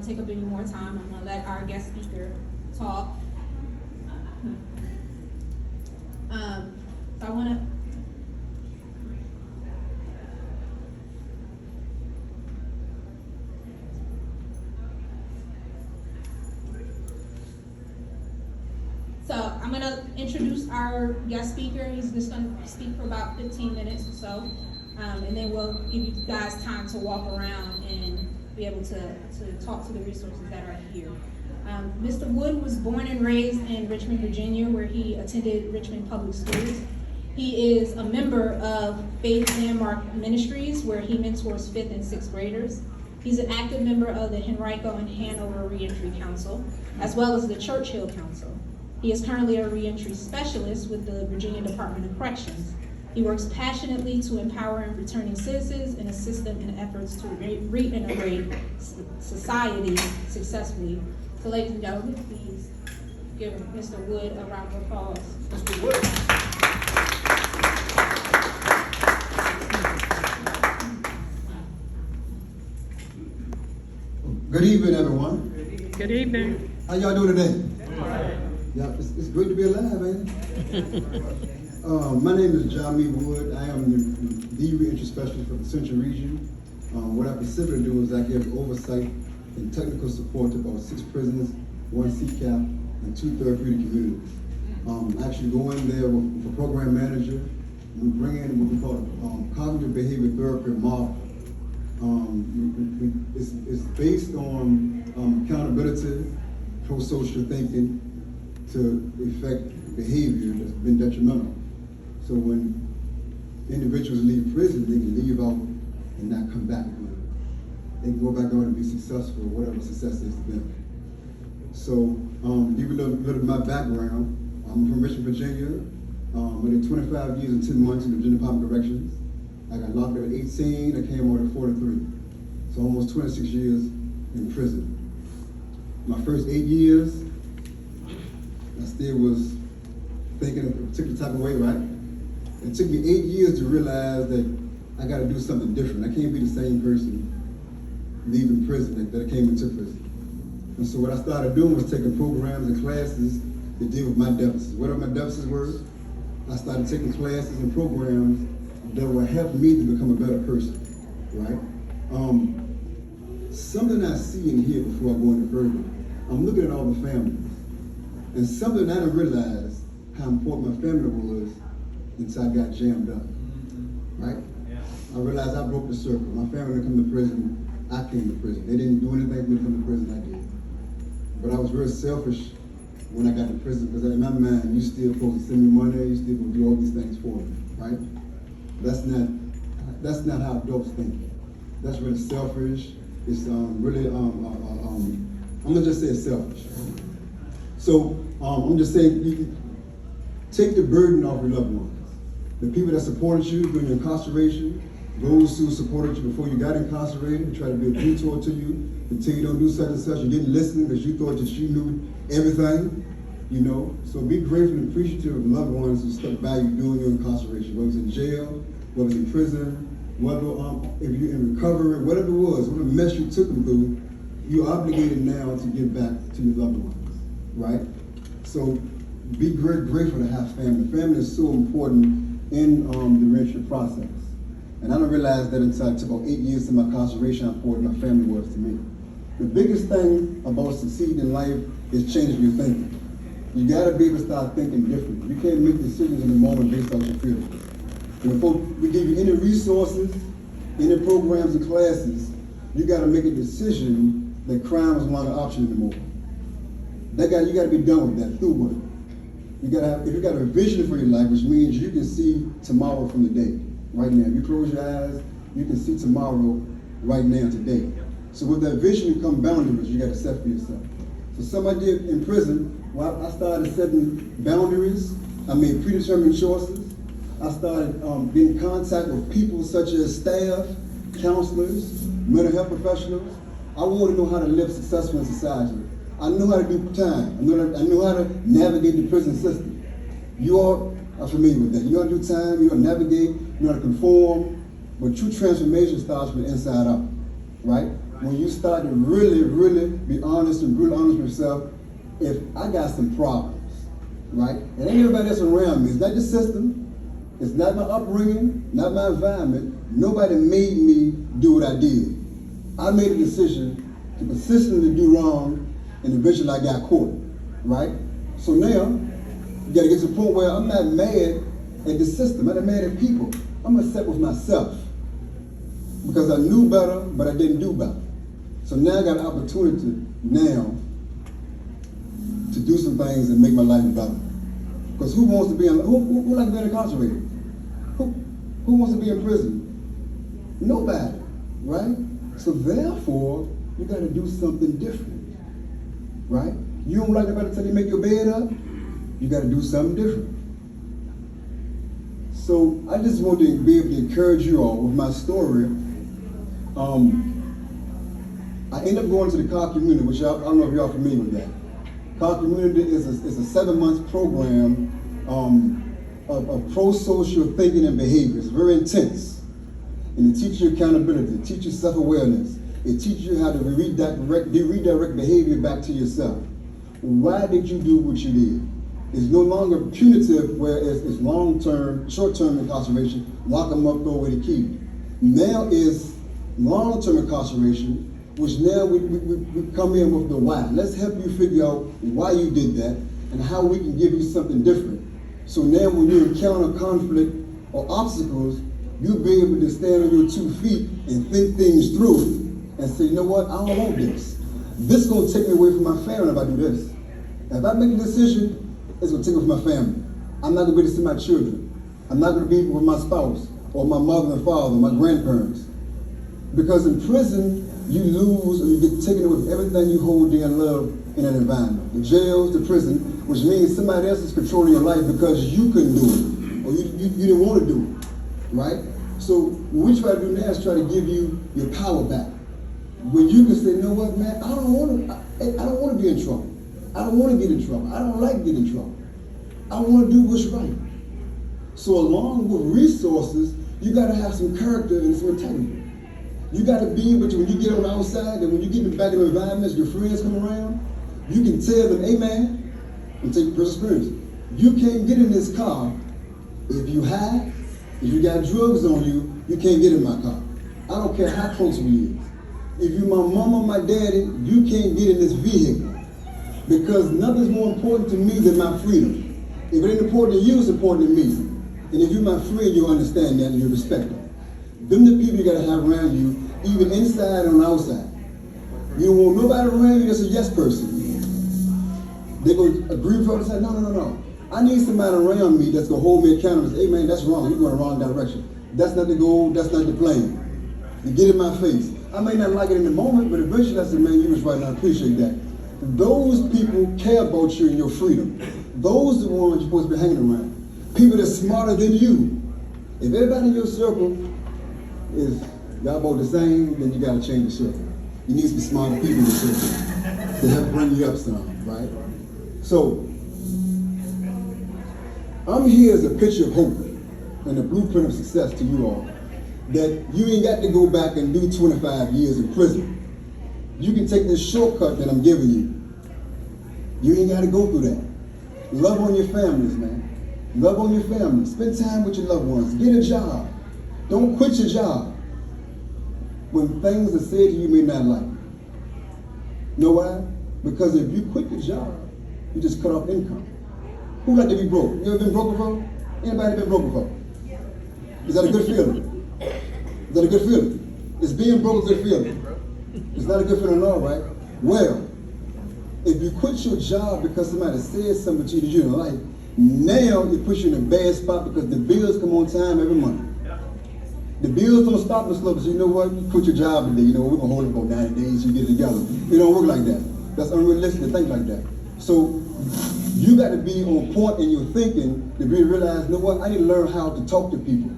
take up any more time. I'm gonna let our guest speaker talk. So I wanna, I'm gonna introduce our guest speaker. He's just gonna speak for about 15 minutes or so. And then we'll give you guys time to walk around and be able to talk to the resources that are here. Mr. Wood was born and raised in Richmond, Virginia, where he attended Richmond Public Schools. He is a member of Faith Landmark Ministries, where he mentors 5th and 6th graders. He's an active member of the Henrico and Hanover Reentry Council, as well as the Churchill Council. He is currently a reentry specialist with the Virginia Department of Corrections. He works passionately to empower returning citizens and assist them in efforts to reintegrate society successfully. So ladies and gentlemen, please give Mr. Wood a round of applause. Mr. Wood. Good evening, everyone. Good evening. How y'all doing today? Yeah, it's great to be alive, ain't it? My name is John M. Wood. I am the reentry specialist for the Central Region. What I specifically do is I give oversight and technical support to about 6 prisons, 1 CCAP, and 2 therapeutic communities. I actually go in there with a program manager. We bring in what we call cognitive behavior therapy model. It's based on accountability, pro-social thinking to affect behavior that's been detrimental. So when individuals leave prison, they can leave out and not come back. They can go back out and be successful, whatever success is to them. So, give you a little bit of my background. I'm from Richmond, Virginia. I did 25 years and 10 months in the Virginia Department of Corrections. I got locked up at 18, I came out at 43. So almost 26 years in prison. My first 8 years, I still was thinking a particular type of way, right? It took me 8 years to realize that I gotta do something different. I can't be the same person leaving prison that I came into prison. And so what I started doing was taking programs and classes to deal with my deficits. Whatever my deficits were, I started taking classes and programs that would help me to become a better person, right? Something I see in here before I go any further, I'm looking at all the families. And something I didn't realize how important my family was until I got jammed up, right? I realized I broke the circle. My family didn't come to prison, I came to prison. They didn't do anything for me to come to prison, I did. But I was very selfish when I got to prison, because in my mind, you still supposed to send me money, you still supposed to do all these things for me, right? That's not how adults think. That's really selfish. It's really, I'm gonna just say it's selfish. So I'm just saying, take the burden off your loved ones. The people that supported you during your incarceration, those who supported you before you got incarcerated, try to be a mentor to you, and tell you don't do such and such, you didn't listen because you thought that you knew everything, you know? So be grateful and appreciative of loved ones who stuck by you during your incarceration, whether it's in jail, whether it's in prison, whether if you're in recovery, whatever it was, whatever mess you took them through, you're obligated now to give back to your loved ones, right? So be grateful to have family. Family is so important in the reentry process. And I didn't realize that until I took about 8 years in my incarceration, how important my family was to me. The biggest thing about succeeding in life is changing your thinking. You gotta be able to start thinking differently. You can't make decisions in the moment based on your feelings. And before we give you any resources, any programs and classes, you gotta make a decision that crime is not an option anymore. You gotta be done with that, through with it. If you got a vision for your life, which means you can see tomorrow from the day, right now. If you close your eyes, you can see tomorrow, right now, today. So with that vision come boundaries you gotta set for yourself. So somebody did in prison, well, I started setting boundaries, I made predetermined choices. I started being in contact with people such as staff, counselors, mental health professionals. I wanted to know how to live successfully in society. I knew how to do time. I knew how to navigate the prison system. You all are familiar with that. You know how to do time, you know how to navigate, you know how to conform, but true transformation starts from the inside out, right? when you start to really, really be honest and really honest with yourself, if I got some problems, right? And ain't everybody that's around me. It's not the system. It's not my upbringing, not my environment. Nobody made me do what I did. I made a decision to consistently do wrong, and eventually I got caught, right? So now, you gotta get to the point where I'm not mad at the system. I'm not mad at people. I'm upset with myself because I knew better, but I didn't do better. So now I got an opportunity now to do some things and make my life better. Because who wants to be in, who likes being incarcerated? Who wants to be in prison? Nobody, right? So therefore, you got to do something different, right? You don't like nobody tell you to make your bed up. You got to do something different. So I just want to be able to encourage you all with my story. I ended up going to the CAR community, which I don't know if y'all familiar with that. CAR community is a 7-month program of pro-social thinking and behavior. It's very intense. And it teaches you accountability, it teaches you self-awareness, it teaches you how to redirect behavior back to yourself. Why did you do what you did? It's no longer punitive, where it's long-term, short-term incarceration, lock them up, throw away the key. Now is long-term incarceration, which now we come in with the why. Let's help you figure out why you did that and how we can give you something different. So now when you encounter conflict or obstacles, you'll be able to stand on your 2 feet and think things through and say, you know what, I don't want this. This is gonna take me away from my family if I do this. If I make a decision, it's gonna take me from my family. I'm not gonna be able to see my children. I'm not gonna be with my spouse or my mother and father, my grandparents. Because in prison, you lose or you get taken away with everything you hold dear and love in an environment. The jails, the prison, which means somebody else is controlling your life because you couldn't do it or you didn't want to do it, right? So what we try to do now is try to give you your power back. When you can say, you know what, man, I don't want to be in trouble. I don't want to get in trouble. I don't like getting in trouble. I want to do what's right. So along with resources, you got to have some character and some integrity. You got to be able to, when you get on the outside and when you get back in the environments, your friends come around, you can tell them, hey man, and take personal experience. You can't get in this car if you high, if you got drugs on you, you can't get in my car. I don't care how close we is. If you my mama, my daddy, you can't get in this vehicle. Because nothing's more important to me than my freedom. If it ain't important to you, it's important to me. And if you're my friend, you'll understand that and you'll respect that. Them the people you gotta have around you, even inside and outside. You don't want nobody around you that's a yes person. They're gonna agree with you and say, no. I need somebody around me that's gonna hold me accountable and say, hey man, that's wrong, you're going the wrong direction. That's not the goal, that's not the plan. You get in my face. I may not like it in the moment, but eventually I say, man, you was right and I appreciate that. Those people care about you and your freedom. Those are the ones you're supposed to be hanging around. People that's smarter than you. If everybody in your circle is y'all both the same, then you gotta change the circle. You need some smarter people in the circle to help bring you up some, right? So, I'm here as a picture of hope and a blueprint of success to you all. That you ain't got to go back and do 25 years in prison. You can take this shortcut that I'm giving you. You ain't got to go through that. Love on your families, man. Love on your family. Spend time with your loved ones. Get a job. Don't quit your job when things are said to you may not like. Know why? Because if you quit your job, you just cut off income. Who like to be broke? You ever been broke before? Anybody been broke before? Is that a good feeling? Is that a good feeling? Is being broke a good feeling? It's not a good feeling at all, right? Well, if you quit your job because somebody said something to you that you didn't like, now it puts you in a bad spot because the bills come on time every month. The bills don't stop us slow, so you know what? You quit your job today. You know, we're going to hold it for 90 days so you get it together. It don't work like that. That's unrealistic to think like that. So you got to be on point in your thinking to be realize, you know what? I need to learn how to talk to people.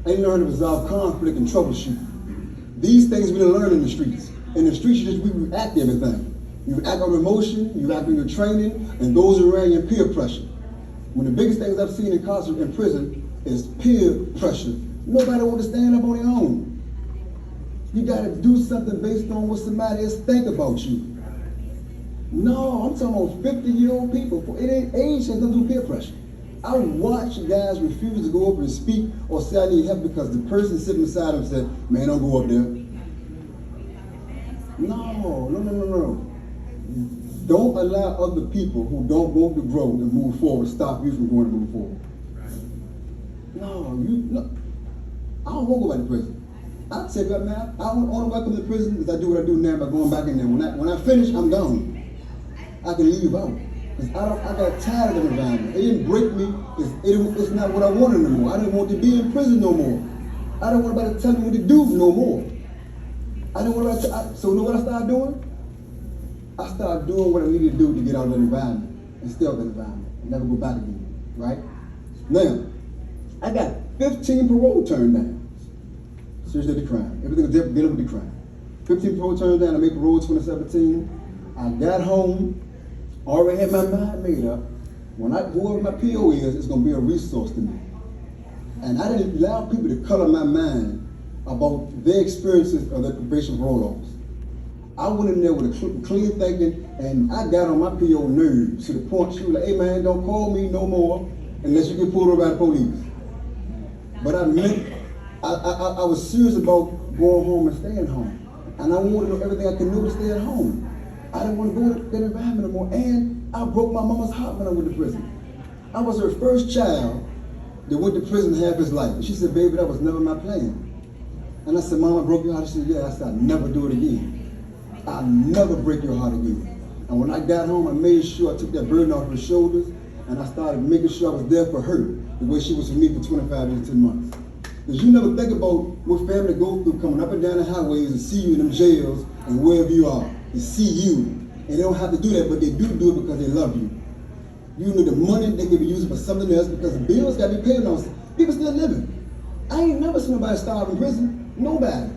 I need to learn to resolve conflict and troubleshoot. These things we didn't learn in the streets. In the streets, we react to everything. You act on emotion, you act on your training, and those around you in peer pressure. One of the biggest things I've seen in prison is peer pressure. Nobody wants to stand up on their own. You gotta do something based on what somebody else think about you. No, I'm talking about 50-year-old people. It ain't age, has nothing to do with peer pressure. I watch guys refuse to go up and speak or say I need help because the person sitting beside them said, man, don't go up there. No. Don't allow other people who don't want to grow and move forward stop you from going to move forward. No. I don't want to go back to prison. I tell you what, man, I only welcome to prison is I do what I do now by going back in there. When I finish, I'm gone. I can leave out. Because I got tired of the environment. It didn't break me. It's not what I wanted no more. I didn't want to be in prison no more. I didn't want anybody to tell me what to do no more. I didn't want to. So you know what I started doing? I started doing what I needed to do to get out of the environment and stay out of the environment and never go back again. Right? Now, I got 15 parole turned down. Seriously, the crime. Everything was dealing with the crime. 15 parole turned down. I made parole 2017. I got home. Already had my mind made up. Whoever my PO is, it's going to be a resource to me. And I didn't allow people to color my mind about their experiences of their probation parole office. I went in there with a clean thinking, and I got on my PO nerves to the point she was like, hey man, don't call me no more unless you get pulled over by the police. But I was serious about going home and staying home. And I wanted to know everything I could know to stay at home. I didn't want to go to that environment no more. And I broke my mama's heart when I went to prison. I was her first child that went to prison half his life. And she said, baby, that was never my plan. And I said, Mama, I broke your heart. She said, yeah. I said, I'll never do it again. I'll never break your heart again. And when I got home, I made sure I took that burden off her shoulders, and I started making sure I was there for her the way she was for me for 25 years, 10 months. Because you never think about what family go through coming up and down the highways and see you in them jails and wherever you are, and see you. And they don't have to do that, but they do it because they love you. You know the money they could be using for something else because the bills got to be paid on. People still living. I ain't never seen nobody starve in prison. Nobody.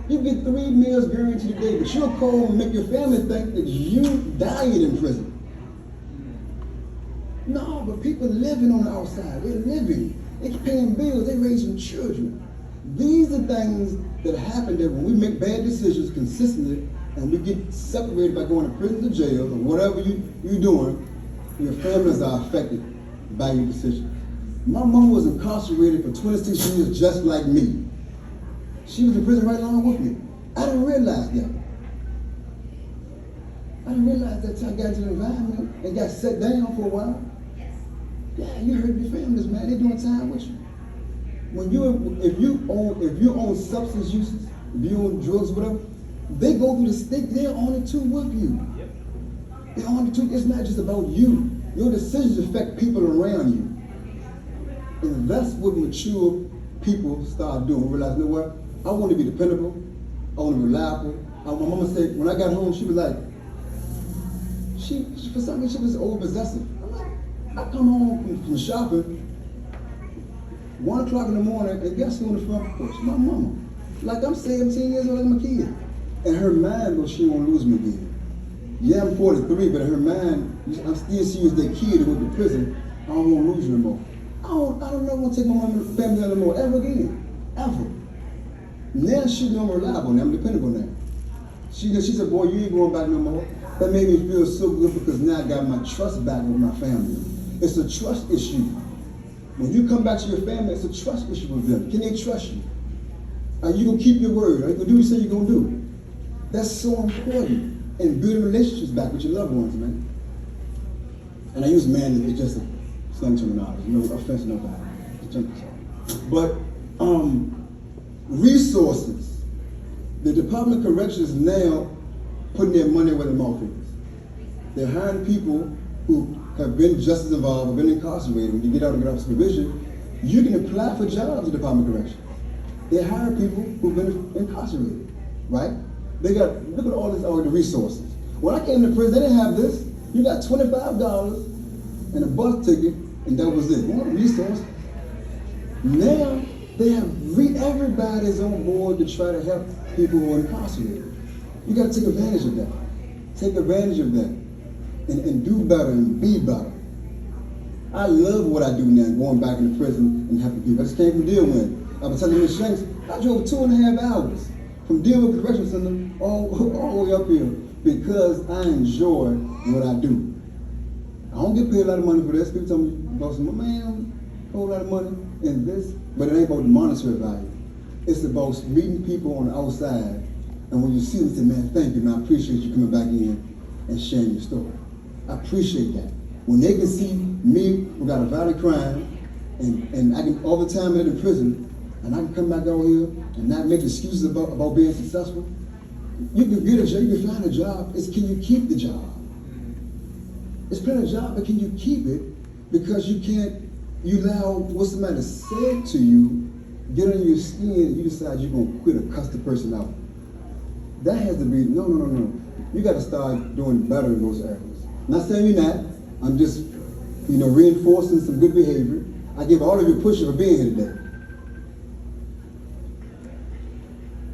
You get 3 meals guaranteed a day, but you'll call and make your family think that you died in prison. No, but people living on the outside. They're living. They're paying bills. They're raising children. These are things that happen that when we make bad decisions consistently and we get separated by going to prison or jail or whatever you're doing, your families are affected by your decisions. My mom was incarcerated for 26 years just like me. She was in prison right along with me. I didn't realize that. I didn't realize that until I got into the environment and got set down for a while. Yeah, you heard your families, man. They're doing time with you. If you own substance uses, if you own drugs, whatever, they go through the stick. They're on it too with you. They're on it too. It's not just about you. Your decisions affect people around you. And that's what mature people start doing. Realize, you know what? I want to be dependable. I want to be reliable. My mama said, when I got home, she was like, for some reason, she was overpossessive. I'm like, I come home from shopping, 1 o'clock in the morning, and guess who on the front porch? My mama. Like I'm 17 years old, like my kid. And her mind goes, she won't lose me again. Yeah, I'm 43, but in her mind, I'm still see you as that kid who went to prison. I don't want to lose you no more. I don't never want to take my family out no more, ever again. Ever. Now she's no more reliable now. I'm dependable now. She said, boy, you ain't going back no more. That made me feel so good because now I got my trust back with my family. It's a trust issue. When you come back to your family, it's a trust issue with them. Can they trust you? Are you going to keep your word? Are you going to do what you say you're going to do? That's so important in building relationships back with your loved ones, man. And I use man as just a slang terminology, no offense, nobody. But resources. The Department of Corrections is now putting their money where their mouth is. They're hiring people who have been justice involved, have been incarcerated. When you get out and get off supervision, you can apply for jobs at the Department of Corrections. They hire people who've been incarcerated, right? Look at all the resources. When I came to prison, they didn't have this. You got $25 and a bus ticket, and that was it. You want a resource? Now they have everybody's on board to try to help people who are incarcerated. You got to take advantage of that. Take advantage of that, and do better and be better. I love what I do now, going back into prison and helping people. I just came from Dearwind. I was telling Ms. Shanks, I drove 2.5 hours from Dearwood Correctional Center all the way up here, because I enjoy what I do. I don't get paid a lot of money for this. People tell me, boss, man, a whole lot of money in this, but it ain't about the monetary value. It's about meeting people on the outside, and when you see them, say, man, thank you, man, I appreciate you coming back in and sharing your story. I appreciate that. When they can see me, who got a violent crime, and I can, all the time I'm in prison, and I can come back out here and not make excuses about being successful. You can get a job, you can find a job, it's can you keep the job? It's plenty of job, but can you keep it? Because you can't, you allow what somebody said to you, get on your skin, you decide you're gonna quit or cuss the person out. That has to be, no. You gotta start doing better in those areas. Not saying you're not, I'm just, reinforcing some good behavior. I give all of you a push for being here today.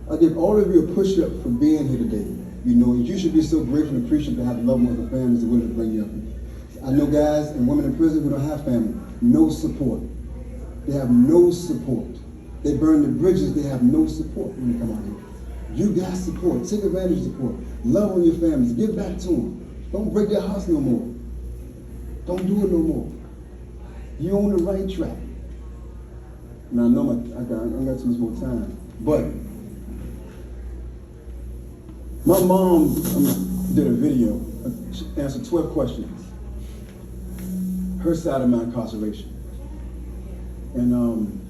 I give all of you a push up for being here today. You should be so grateful and appreciative to have loved ones and families that are willing to bring you up. I know guys and women in prison who don't have family, no support. They have no support. They burn the bridges, they have no support when they come out here. You got support, take advantage of support. Love on your families, give back to them. Don't break their house no more. Don't do it no more. You're on the right track. Now I know I don't got too much more time, but my mom did a video, she answered 12 questions. Her side of my incarceration. And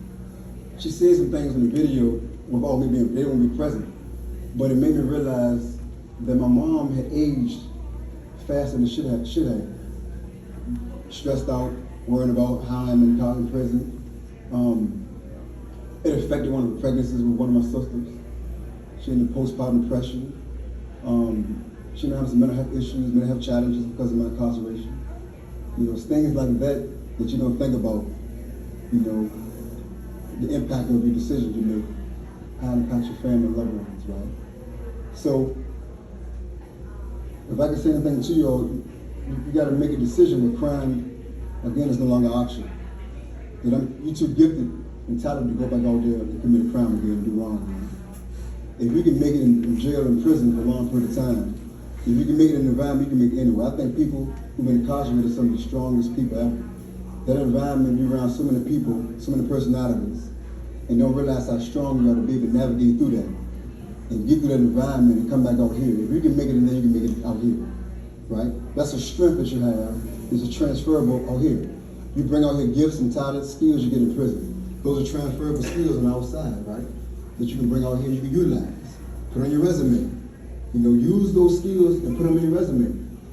she said some things in the video without me being, they won't be present. But it made me realize that my mom had aged faster than she should have. Stressed out, worrying about how I'm in prison. It affected one of the pregnancies with one of my sisters. She had postpartum depression. She now has some mental health issues, mental health challenges because of my incarceration. It's things like that that you don't think about, the impact of your decisions you make, how it impacts your family and loved ones, right? So, if I can say anything to you all, you got to make a decision that crime, again, is no longer an option. You're too gifted and talented to go back out there and commit a crime again and do wrong, man. If you can make it in jail or in prison for a long period of time, if you can make it in an environment, you can make it anywhere. I think people who've been incarcerated are some of the strongest people ever. That environment, you're around so many people, so many personalities, and don't realize how strong you are to be able to navigate through that and get through that environment and come back out here. If you can make it in there, you can make it out here, right? That's a strength that you have. It's a transferable out here. You bring out your gifts and talents, skills you get in prison. Those are transferable skills on the outside, right? That you can bring out here, you can utilize. Put on your resume. Use those skills and put them in your resume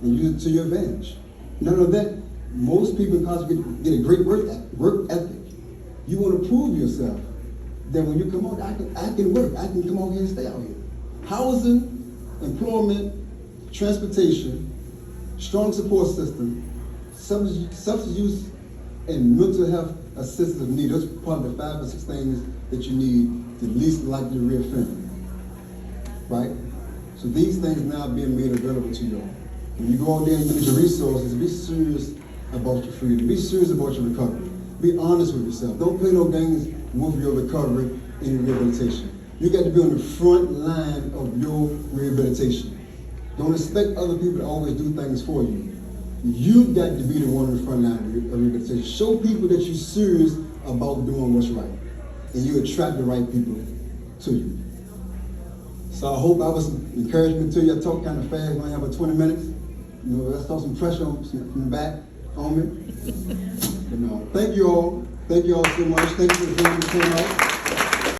and use it to your advantage. None of that, most people in college get a great work ethic. You want to prove yourself that when you come out, I can work. I can come out here and stay out here. Housing, employment, transportation, strong support system, substance use, and mental health assistance need. Those are part of the 5 or 6 things that you need to least likely to reoffend. Right? So these things now being made available to you all. When you go out there and use your resources, be serious about your freedom. Be serious about your recovery. Be honest with yourself. Don't play no games with your recovery and your rehabilitation. You got to be on the front line of your rehabilitation. Don't expect other people to always do things for you. You've got to be the one on the front line of rehabilitation. Show people that you're serious about doing what's right. And you attract the right people to you. So I hope I was encouragement to you. I talk kind of fast, we only have about 20 minutes. Let's throw some pressure from the back on me. Thank you all. Thank you all so much. Thank you for the family that came out.